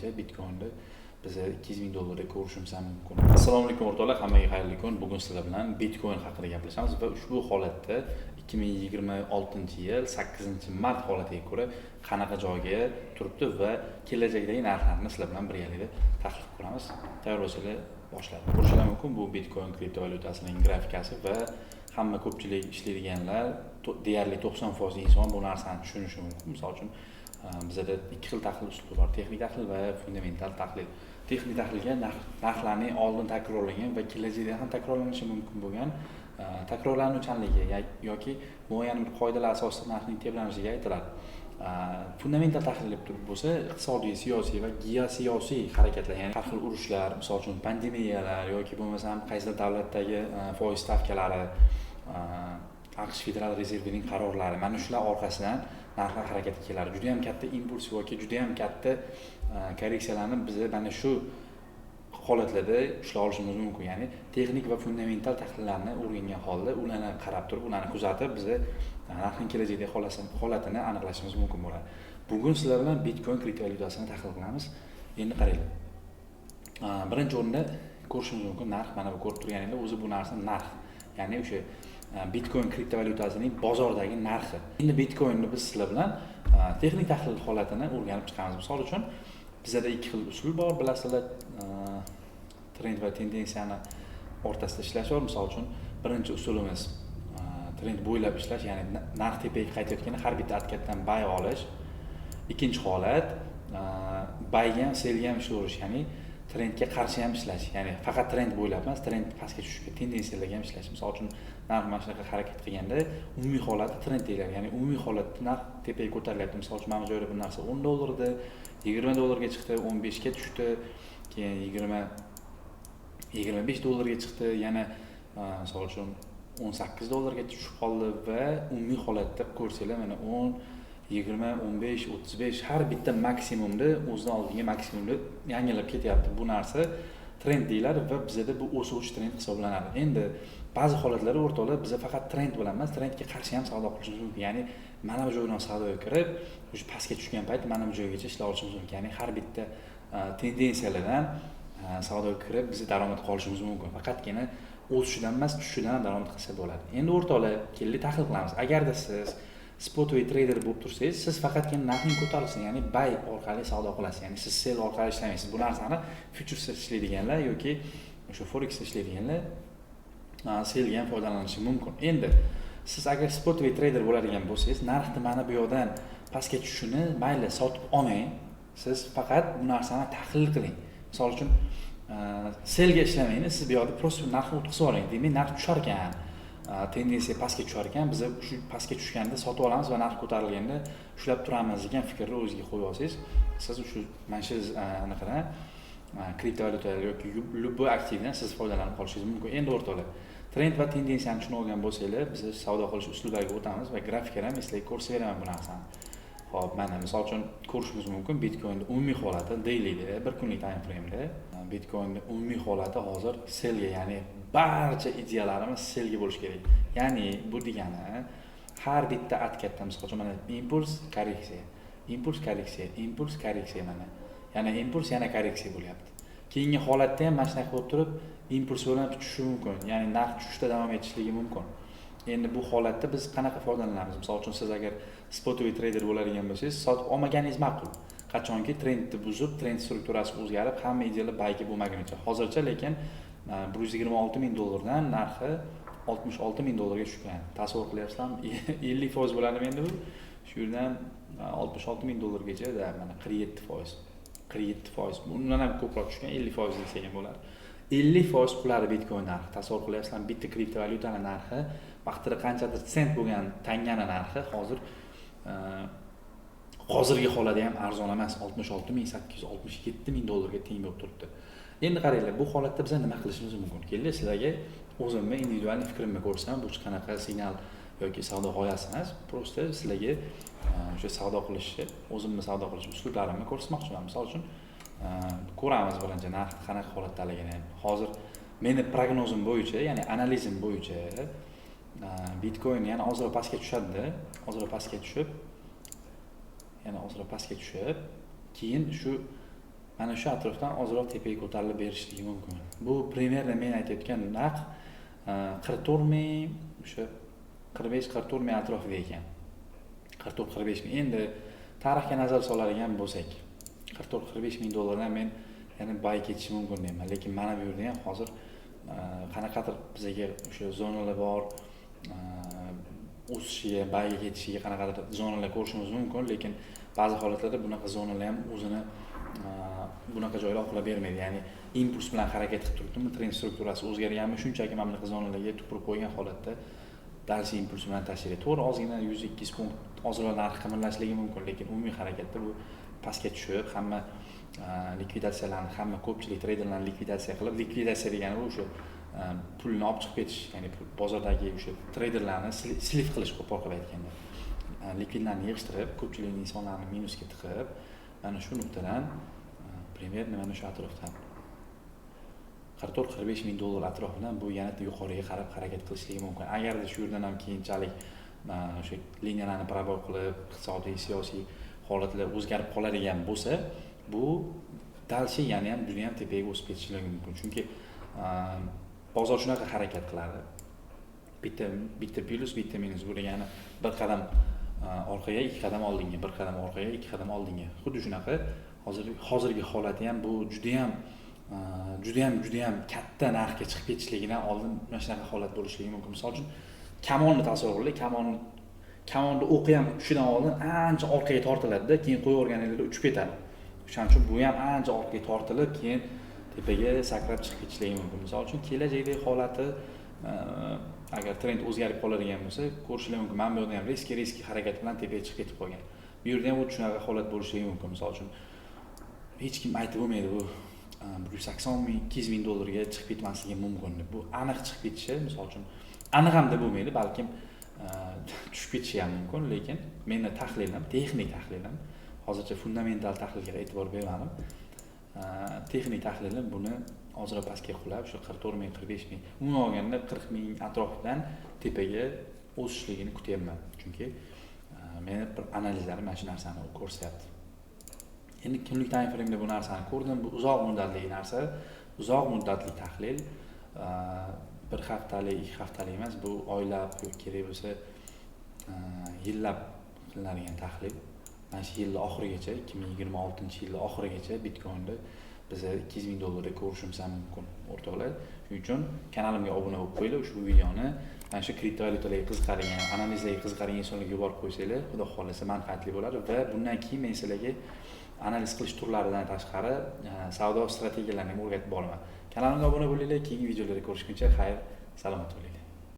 bo'yicha bitcoinni biz 200 ming dollarga ko'rishimiz ham mumkin. Assalomu alaykum o'rtoqlar, hammaga xayrli kun. Bugun sizlar bilan bitcoin haqida gaplashamiz va ushbu holatda 2026-yil 8-mart holatiga ko'ra qanaqa joyga turibdi va kelajakdagi narxlarni sizlar bilan birgalikda tahlil qilamiz. Tayyor bo'lsanglar boshlaymiz. Ko'rishingiz mumkin bu bitcoin kriptovalyutasining grafikasi va hamma ko'pchilik ishlaydiganlar deyarli 90% inson bu narsani tushunishi mumkin. Misol uchun bizda ikki xil tahlil uslubi bor: texnik tahlil va fundamental tahlil. Texnik tahlilga narxlarning oldin takrorlangan va kelajakda ham takrorlanishi mumkin bo'lgan takrorlanuvchanligi yoki muayyan bir qoidalar asosida narxning tebranishiga aytiladi. Fundamental tahlil deb turib bo'lsa, iqtisodiy, siyosiy va geosiyosiy harakatlar, ya'ni har xil urushlar, misol uchun pandemiyalar yoki bo'lmasam qaysi davlatdagi foiz stavkalari, AQSh Federal rezervining qarorlari, mana shular orqasidan narxlar harakatga keladi. Juda ham katta impuls yoki juda ham katta korreksiyalarni biz mana shu holatlarda ushlab olishimiz mumkin. Ya'ni texnik va fundamental tahlillarni o'rgangan holda ularni qarab turib, ularni kuzatib biz narxning kelajakdagi holatini aniqlashimiz mumkin bo'ladi. Bugun sizlar bilan bitcoin kriptovalyutasini tahlil qilamiz. Endi qaranglar. Birinchi o'rinda ko'rishimiz mumkin narx, mana bu ko'rib turganingizda o'zi bu narsa narx. Ya'ni o'sha bitcoin kriptovalyutasining bozordagi narxi. Endi bitcoinni biz sizlar bilan texnik tahlil holatini o'rganib chiqamiz. Misol uchun bizda ikki xil usul bor, bilasizlar, trend va tendensiyani o'rtasida ishlash bor. Misol uchun birinchi usulimiz trend bo'ylab ishlash, ya'ni narx tepaga qaytayotganda har bitta harakatdan bay olish. Ikkinchi holat bayga ham, selga ham ishlaverish, ya'ni trendga qarshi ham ishlash, ya'ni faqat trend bo'ylab emas, trend pastga tushishga tendensiyalarga ham ishlash. Misol uchun narx mana shunaqa harakat qilganda umumiy holati trend deyiladi, ya'ni umumiy holatda narx tepaga ko'tarilyapti. Misol uchun mana bu joyda bir narsa 10 dollarda, 20 dollarga chiqdi, 15 ga tushdi, keyin 25 dollarga chiqdi, yana misol uchun 18 dollarga tushib qoldi va umumiy holatda ko'rsanglar mana 10, 20, 15, 35 har bitta maksimumda o'zidan oldingi maksimumda yangilab ketyapti. Bu narsa trend deyiladi va bizda bu o'suvchi trend hisoblanadi. Endi ba'zi holatlarda o'rtoqlar biz faqat trend bilan emas, trendga qarshi ham savdo qilishimiz mumkin. Ya'ni mana bu joydan savdoga kirib, o'sha pastga tushgan payt mana bu joygacha ishlab olishimiz mumkin. Ya'ni har bitta tendensiyalardan savdoga kirib biz daromad qilishimiz mumkin. Faqatgina o'sishidan emas, tushishidan ham daromad qilsa bo'ladi. Endi o'rtoqlar, kelib tahlil qilamiz. Agarda siz spot va trader bo'lib tursangiz, siz faqatgina narxning ko'tarilishini, ya'ni buy orqali savdo qilasiz. Ya'ni siz sell orqali ishlamaysiz. Bu narsani futures ishlaydiganlar yoki o'sha forex ishlaydiganlar sellga ham foydalanishi mumkin. Endi siz agar spot va trader bo'ladigan bo'lsangiz, narxni mana bu yoqdan pastga tushishini mayli sotib olmang. Siz faqat bu narsani tahlil qiling. Misol uchun sellga ishlamayni, siz bu yoqda prosta narxni o'tkazib oling. Demak, narx tushar ekan, tendensiya pastga tushar ekan, biz shu pastga tushganda sotib olamiz va narx ko'tarilganda ushlab turamiz degan fikrni o'zingizga qo'yib olsangiz, siz shu mana shu anaqadan kriptovalyutalar yoki любой aktivdan siz foydalanib qolishingiz mumkin. Endi o'rtoqlar, trend va tendensiyani tushunib olgan bo'lsanglar, biz savdo qilish uslublariga o'tamiz va grafikalar ham eslab ko'rsataveraman bu narsani. Xo'p, mana misol uchun ko'rishimiz mumkin bitcoinning umumiy holati dailyda, bir kunlik time frame'da bitcoinning umumiy holati hozir sellga, ya'ni barcha ideyalarimiz sellga bo'lishi kerak. Ya'ni bu degani har bitta harakatda misol uchun mana impuls, korreksiya, impuls, korreksiya, impuls, korreksiya mana. Yana impuls, yana korreksiya bo'lyapti. Keyingi holatda ham mana shunaqa bo'lib turib, impuls bilan tushishi mumkin. Ya'ni narx tushishda davom etishligi mumkin. Endi bu holatda biz qanaqa foydalanamiz? Misol uchun siz agar spot va trader bo'ladigan bo'lsangiz, sotib olmaganingiz ma'qul. Qachonki trendni buzib, trend strukturasi o'zgarib, hamma ideyalar bayga bo'lmagunicha. Hozircha lekin 126 ming dollardan narxi 66 ming dollarga tushgan. Tasavvur qilyapsizlarmi? 50% bo'ladimi endi bu? Shu yerdan 66 ming dollargacha mana 47%. 47%. Bundan ham ko'proq tushgan, 50% desak ham bo'ladi. 50% quladi bitcoin narxi. Tasavvur qilyapsizlarmi? Bitta kriptovalyutaning narxi vaqtida qanchadir sent bo'lgan tangani narxi hozirgi holada ham arzon emas, 66.867 ming dollarga teng bo'lib turibdi. Endi qaranglar, bu holatda biz nima qilishimiz mumkin? Kelinglar, sizlarga o'zimni individual fikrimni ko'rsam, bu qanaqa signal yoki savdo g'oyasi emas, prosta sizlarga o'sha savdo qilishni, o'zimni savdo qilish uslublarimni ko'rsatmoqchiman. Misol uchun ko'ramiz birinchi narx qanaqa holatdaligini. Hozir meni prognozim bo'yicha, ya'ni analizim bo'yicha bitcoin yana ozroq pastga tushadi, ozroq pastga tushib, yana ozroq pastga tushib, keyin shu mana shu atrofdan ozroq tepaga ko'tarilib berishligi mumkin. Bu primerno men aytayotgan narx 44 ming, o'sha 45-44 ming atrofida ekan. 44-45 ming. Endi tarixga nazar soladigan bo'lsak, 44-45 ming dollardan men yana boy ketishi mumkin deyman, lekin mana bu yerda ham hozir qanaqadir bizga o'sha zonalar bor, o'sishiga, boyga ketishiga qanaqadir zonalar ko'rishimiz mumkin, lekin ba'zi holatlarda bunaqa zonalar ham o'zini bunaqa joylar oqlab bermaydi. Ya'ni impuls bilan harakat qilib turibdimi, trend strukturasi o'zgarganmi, shunchaki mana bunaqa zonalarga tupurib qo'ygan holatda dalshi impuls bilan tashlaydi. To'g'ri, ozgina 100-200 punkt ozroq narx qimirlashligi mumkin, lekin umumiy harakatda bu pastga tushib, hamma likvidatsiyalarni, hamma ko'pchilik treyderlarni likvidatsiya qilib, likvidatsiya degani bu o'sha pulni olib chiqib ketish, ya'ni bozordagi o'sha treyderlarni slif qilish, qo'pol qilib aytganda. Likvidlarni yig'ishtirib, ko'pchilik insonlarni minusga tiqib, mana shu nuqtadan primerno mana shu atrofdan 44-45 ming dollar atrofidan bu yana yuqoriga qarab harakat qilishligi mumkin. Agarda shu yerdan ham keyinchalik o'sha liniyalarni parabol qilib, iqtisodiy, siyosiy holatlar o'zgarib qoladigan bo'lsa, bu dalshi yana ham juda ham tepaga o'sib ketishligi mumkin. Chunki bozor shunaqa harakat qiladi. Bitta plus, bitta minus, bu degani bir qadam orqaga, ikki qadam oldinga, bir qadam orqaga, ikki qadam oldinga. Xuddi shunaqa hozirgi holati ham bu juda ham katta narxga chiqib ketishligidan oldin mana shunaqa holat bo'lishligi mumkin. Misol uchun, kamonni tasavvur qiling, kamonni o'qi ham tushidan oldin ancha orqaga tortiladi-da, keyin qo'yib o'rganinglarda uchib ketadi. Shuning uchun bu ham ancha orqaga tortilib, keyin tepaga sakrab chiqib ketishligi mumkin. Misol uchun, kelajakdagi holati agar trend o'zgarib qoladigan bo'lsa, ko'rishingiz mumkin. Mana bu yerda ham riski harakat bilan tepaga chiqib ketib qolgan. Bu yerda ham shunaqa holat bo'lishligi mumkin. Misol uchun, hech kim aytib bo'lmaydi bu 180 ming, 200 ming dollarga chiqib ketmasligi mumkin deb. Bu aniq chiqib ketishi, misol uchun, aniq ham deb bo'lmaydi, balkim tushib ketishi ham mumkin, lekin meni tahlilim, texnik tahlilim, hozircha fundamental tahlilga e'tibor bermadim. Texnik tahlilim buni ozroq pastga qulab, shu 44 ming, 45 ming, umuman olganda 40 ming atrofidan tepaga o'sishligini kutyapman. Chunki meni bir analizlarim mana shu narsani ko'rsatyapti. Endi kunlik time frame'da bu narsani ko'rdim. Bu uzoq muddatli narsa, uzoq muddatli tahlil. Bir haftalik, 2 haftalik emas, bu oylab yoki kerak bo'lsa yillab qilinadigan tahlil. Mana shu yil oxirigacha, 2026-yil oxirigacha Bitcoin'da biz 200 ming dollarga ko'rishimiz ham mumkin, o'rtoqlar. Shuning uchun kanalimga obuna bo'lib qo'yinglar, ushbu videoni mana shu kriptovalyutalarga qiziqadigan, analizlarga qiziqadigan insonlarga yuborib qo'ysanglar, xudo xolasa manfaatli bo'ladi va bundan keyin men sizlarga analiz qilish turlaridan tashqari savdo strategiyalarini ham o'rgatib boraman. Kanalimga obuna bo'linglar, keyingi videolarda ko'rishguncha xayr, salomat bo'ling.